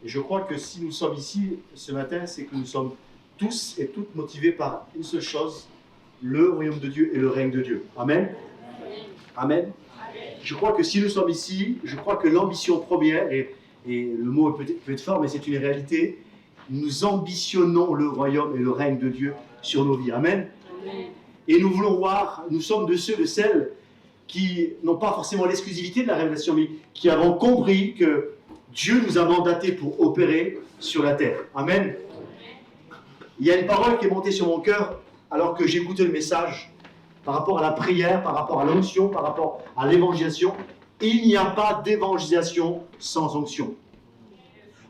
Et je crois que si nous sommes ici ce matin, c'est que nous sommes tous et toutes motivés par une seule chose, le royaume de Dieu et le règne de Dieu. Amen. Amen. Je crois que si nous sommes ici, je crois que l'ambition première, et le mot peut être fort, mais c'est une réalité, nous ambitionnons le royaume et le règne de Dieu sur nos vies. Amen. Et nous voulons voir, nous sommes de ceux, de celles qui n'ont pas forcément l'exclusivité de la révélation, mais qui avons compris que Dieu nous a mandatés pour opérer sur la terre. Amen. Il y a une parole qui est montée sur mon cœur alors que j'écoutais le message par rapport à la prière, par rapport à l'onction, par rapport à l'évangélisation. Il n'y a pas d'évangélisation sans onction.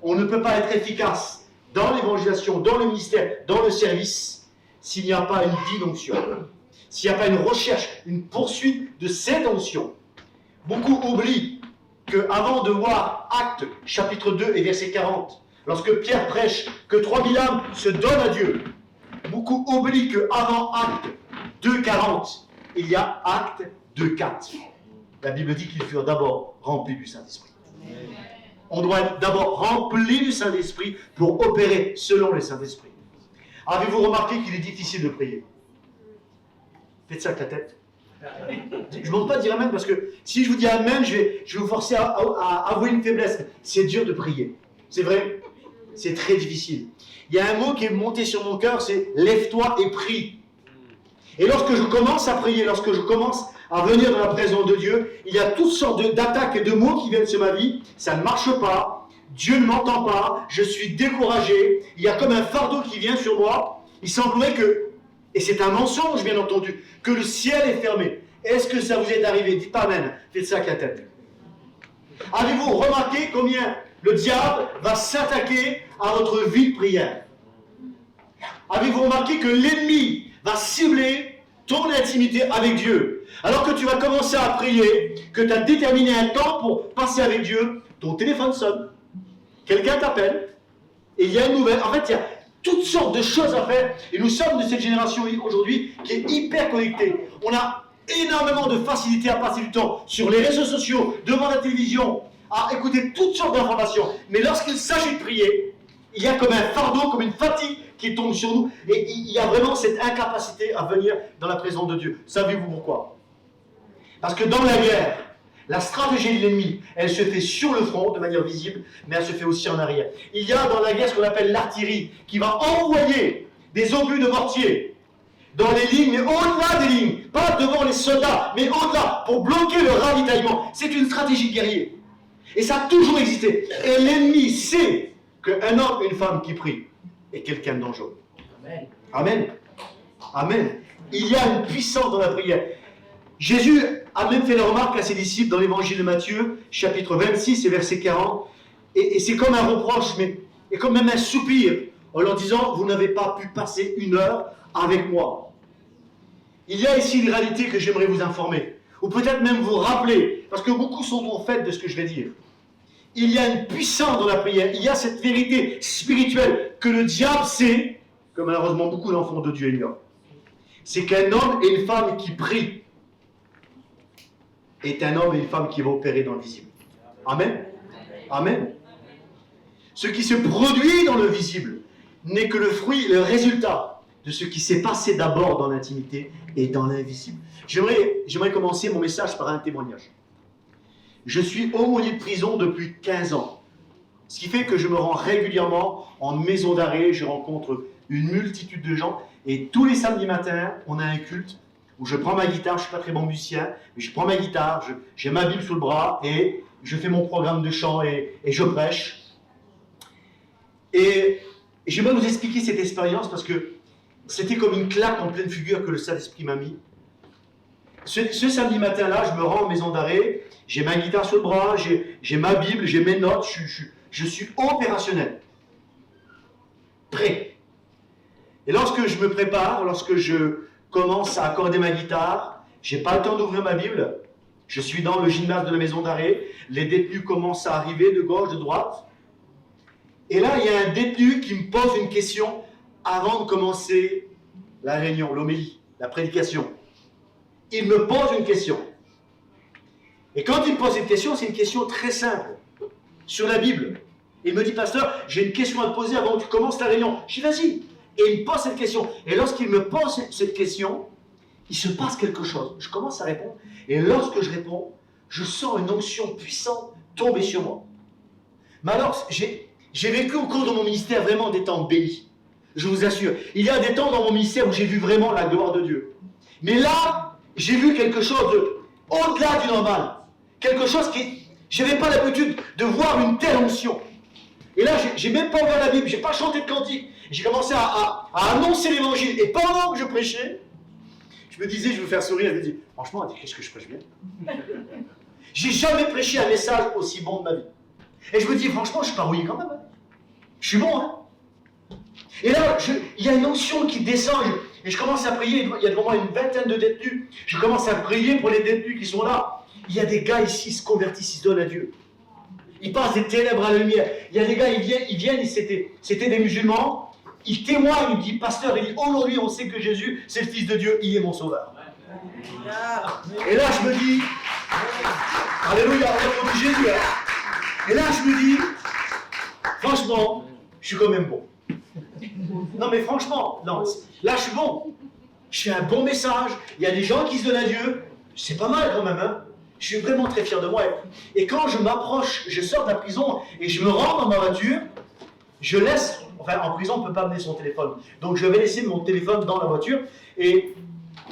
On ne peut pas être efficace dans l'évangélisation, dans le ministère, dans le service, s'il n'y a pas une vie d'onction. S'il n'y a pas une recherche, une poursuite de cette onction. Beaucoup oublient qu'avant de voir Actes, chapitre 2 et verset 40, lorsque Pierre prêche que 3000 âmes se donnent à Dieu, beaucoup oublient qu'avant Actes 2,40, il y a Actes 2,4. La Bible dit qu'ils furent d'abord remplis du Saint-Esprit. On doit être d'abord rempli du Saint-Esprit pour opérer selon le Saint-Esprit. Avez-vous remarqué qu'il est difficile de prier? Faites ça avec la tête. Je ne demande pas de dire Amen parce que si je vous dis Amen, je vais vous forcer à avouer une faiblesse. C'est dur de prier. C'est vrai? C'est très difficile. Il y a un mot qui est monté sur mon cœur, c'est « lève-toi et prie ». Et lorsque je commence à prier, lorsque je commence à venir dans la présence de Dieu, il y a toutes sortes d'attaques et de mots qui viennent sur ma vie. Ça ne marche pas. Dieu ne m'entend pas. Je suis découragé. Il y a comme un fardeau qui vient sur moi. Il semblerait que, et c'est un mensonge bien entendu, que le ciel est fermé. Est-ce que ça vous est arrivé? Dites pas Amen. Faites ça avec la tête. Avez-vous remarqué combien le diable va s'attaquer à votre vie de prière? Avez-vous remarqué que l'ennemi va cibler ton intimité avec Dieu? Alors que tu vas commencer à prier, que tu as déterminé un temps pour passer avec Dieu, ton téléphone sonne, quelqu'un t'appelle, et il y a une nouvelle. En fait, il y a toutes sortes de choses à faire, et nous sommes de cette génération aujourd'hui qui est hyper connectée. On a énormément de facilité à passer du temps sur les réseaux sociaux, devant la télévision, à écouter toutes sortes d'informations. Mais lorsqu'il s'agit de prier, il y a comme un fardeau, comme une fatigue qui tombe sur nous. Et il y a vraiment cette incapacité à venir dans la présence de Dieu. Savez-vous pourquoi? Parce que dans la guerre, la stratégie de l'ennemi, elle se fait sur le front de manière visible, mais elle se fait aussi en arrière. Il y a dans la guerre ce qu'on appelle l'artillerie, qui va envoyer des obus de mortier dans les lignes, mais au-delà des lignes, pas devant les soldats, mais au-delà, pour bloquer le ravitaillement. C'est une stratégie de guerrier. Et ça a toujours existé. Et l'ennemi sait qu'un homme, une femme qui prie est quelqu'un de dangereux. Amen. Amen. Amen. Il y a une puissance dans la prière. Jésus a même fait la remarque à ses disciples dans l'évangile de Matthieu, chapitre 26 et verset 40. Et c'est comme un reproche, mais et comme même un soupir, en leur disant, vous n'avez pas pu passer une heure avec moi. Il y a ici une réalité que j'aimerais vous informer, ou peut-être même vous rappeler, parce que beaucoup sont au fait de ce que je vais dire. Il y a une puissance dans la prière, il y a cette vérité spirituelle que le diable sait, que malheureusement beaucoup d'enfants de Dieu ignorent. C'est qu'un homme et une femme qui prient est un homme et une femme qui vont opérer dans le visible. Amen. Amen. Ce qui se produit dans le visible n'est que le fruit, le résultat de ce qui s'est passé d'abord dans l'intimité et dans l'invisible. J'aimerais commencer mon message par un témoignage. Je suis aumônier de prison depuis 15 ans. Ce qui fait que je me rends régulièrement en maison d'arrêt, je rencontre une multitude de gens. Et tous les samedis matins, on a un culte où je prends ma guitare, je ne suis pas très bon musicien, mais je prends ma guitare, j'ai ma Bible sous le bras et je fais mon programme de chant et je prêche. Et j'aimerais vous expliquer cette expérience parce que c'était comme une claque en pleine figure que le Saint-Esprit m'a mis. Ce samedi matin-là, je me rends en maison d'arrêt, j'ai ma guitare sur le bras, j'ai ma Bible, j'ai mes notes, je suis opérationnel. Prêt. Et lorsque je me prépare, lorsque je commence à accorder ma guitare, je n'ai pas le temps d'ouvrir ma Bible, je suis dans le gymnase de la maison d'arrêt, les détenus commencent à arriver de gauche, de droite, et là, il y a un détenu qui me pose une question avant de commencer la réunion, l'homélie, la prédication. Il me pose une question. Et quand il me pose une question, c'est une question très simple, sur la Bible. Il me dit, pasteur, j'ai une question à te poser avant que tu commences la réunion. Je dis, vas-y. Et il me pose cette question. Et lorsqu'il me pose cette question, il se passe quelque chose. Je commence à répondre. Et lorsque je réponds, je sens une onction puissante tomber sur moi. Mais alors, j'ai vécu au cours de mon ministère vraiment des temps bénis. Je vous assure. Il y a des temps dans mon ministère où j'ai vu vraiment la gloire de Dieu. Mais là, j'ai vu quelque chose au-delà du normal. Quelque chose qui... Je n'avais pas l'habitude de voir une telle onction. Et là, j'ai même pas ouvert la Bible, j'ai pas chanté de cantique. J'ai commencé à annoncer l'évangile. Et pendant que je prêchais, je me disais, je vais vous faire sourire. Je me dis, franchement, qu'est-ce que je prêche bien. J'ai jamais prêché un message aussi bon de ma vie. Et je me dis, franchement, je suis pas rouillé quand même. Hein. Je suis bon, hein. Et là, il y a une onction qui descend. Et je commence à prier. Il y a devant moi une vingtaine de détenus. Je commence à prier pour les détenus qui sont là. Il y a des gars ici qui se convertissent, ils se donnent à Dieu. Ils passent des ténèbres à la lumière. Il y a des gars, ils viennent, c'était des musulmans. Ils témoignent, ils me disent, pasteur, il dit, aujourd'hui on sait que Jésus, c'est le Fils de Dieu, il est mon sauveur. Et là je me dis, alléluia, on est Jésus. Hein. Et là je me dis, franchement, je suis quand même bon. Non mais franchement, non, là je suis bon. Je fais un bon message, il y a des gens qui se donnent à Dieu, c'est pas mal quand même, hein. Je suis vraiment très fier de moi. Et quand je m'approche, je sors de la prison et je me rends dans ma voiture, je laisse, enfin en prison on ne peut pas amener son téléphone. Donc je vais laisser mon téléphone dans la voiture et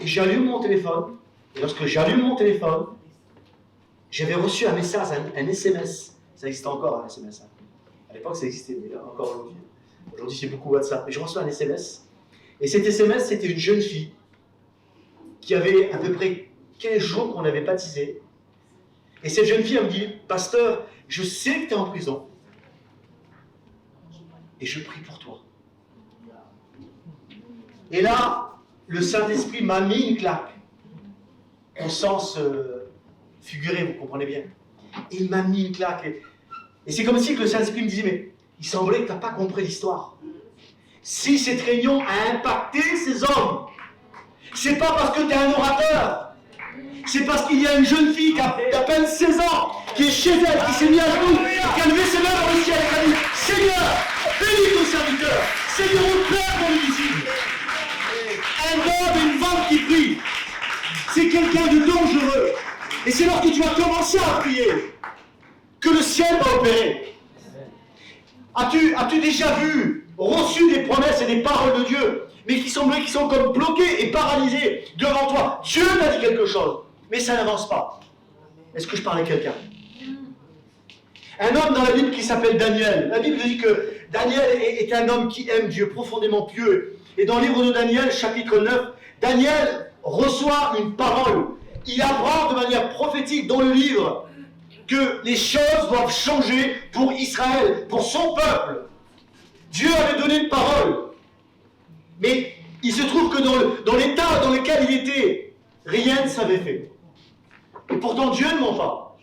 j'allume mon téléphone. Et lorsque j'allume mon téléphone, j'avais reçu un message, un SMS. Ça existe encore un SMS. Hein. À l'époque ça existait, mais encore aujourd'hui. Aujourd'hui c'est beaucoup WhatsApp. Et je reçois un SMS. Et cet SMS c'était une jeune fille qui avait à peu près 15 jours qu'on avait baptisé. Et cette jeune fille, elle me dit, pasteur, je sais que tu es en prison. Et je prie pour toi. Et là, le Saint-Esprit m'a mis une claque. Au sens figuré, vous comprenez bien. Et il m'a mis une claque. Et c'est comme si le Saint-Esprit me disait, mais il semblait que tu n'as pas compris l'histoire. Si cette réunion a impacté ces hommes, c'est pas parce que tu es un orateur. C'est parce qu'il y a une jeune fille qui a à peine 16 ans, qui est chez elle, qui s'est mise à genoux, qui a levé ses mains dans le ciel et qui a dit, Seigneur, bénis ton serviteur, Seigneur, au Père dans l'invisible. Un homme et une femme qui prient, c'est quelqu'un de dangereux. Et c'est lorsque tu vas commencer à prier que le ciel va opérer. As-tu déjà vu, reçu des promesses et des paroles de Dieu, mais qui sont comme bloquées et paralysées devant toi? Dieu t'a dit quelque chose, mais ça n'avance pas. Est-ce que je parle à quelqu'un? Un homme dans la Bible qui s'appelle Daniel. La Bible dit que Daniel est un homme qui aime Dieu, profondément pieux. Et dans le livre de Daniel, chapitre 9, Daniel reçoit une parole. Il apprend de manière prophétique dans le livre que les choses doivent changer pour Israël, pour son peuple. Dieu avait donné une parole. Mais il se trouve que dans l'état dans lequel il était, rien ne s'avait fait. Et pourtant Dieu ne ment pas.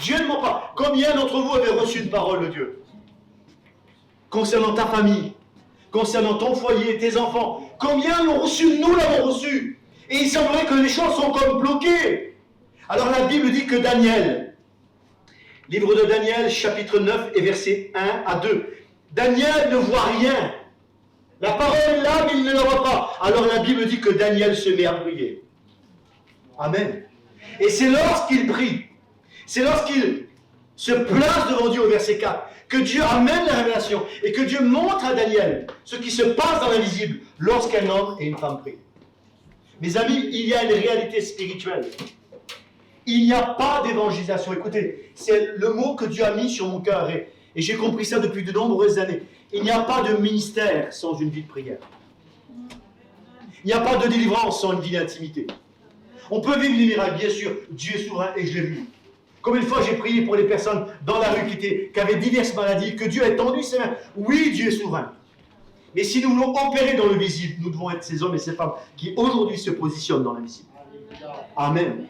Dieu ne ment pas. Combien d'entre vous avez reçu une parole de Dieu? Concernant ta famille, concernant ton foyer, tes enfants. Combien l'ont reçu? Nous l'avons reçu. Et il semblerait que les choses sont comme bloquées. Alors la Bible dit que Daniel, livre de Daniel, chapitre 9 et versets 1 à 2. Daniel ne voit rien. La parole est là, mais il ne la voit pas. Alors la Bible dit que Daniel se met à prier. Amen. Et c'est lorsqu'il prie, c'est lorsqu'il se place devant Dieu au verset 4, que Dieu amène la révélation et que Dieu montre à Daniel ce qui se passe dans l'invisible lorsqu'un homme et une femme prient. Mes amis, il y a une réalité spirituelle. Il n'y a pas d'évangélisation. Écoutez, c'est le mot que Dieu a mis sur mon cœur et j'ai compris ça depuis de nombreuses années. Il n'y a pas de ministère sans une vie de prière. Il n'y a pas de délivrance sans une vie d'intimité. On peut vivre des miracles, bien sûr, Dieu est souverain et je l'ai vu. Combien de fois j'ai prié pour les personnes dans la rue qui avaient diverses maladies, que Dieu ait tendu ses mains. Oui, Dieu est souverain. Mais si nous voulons opérer dans le visible, nous devons être ces hommes et ces femmes qui aujourd'hui se positionnent dans l'invisible. Amen.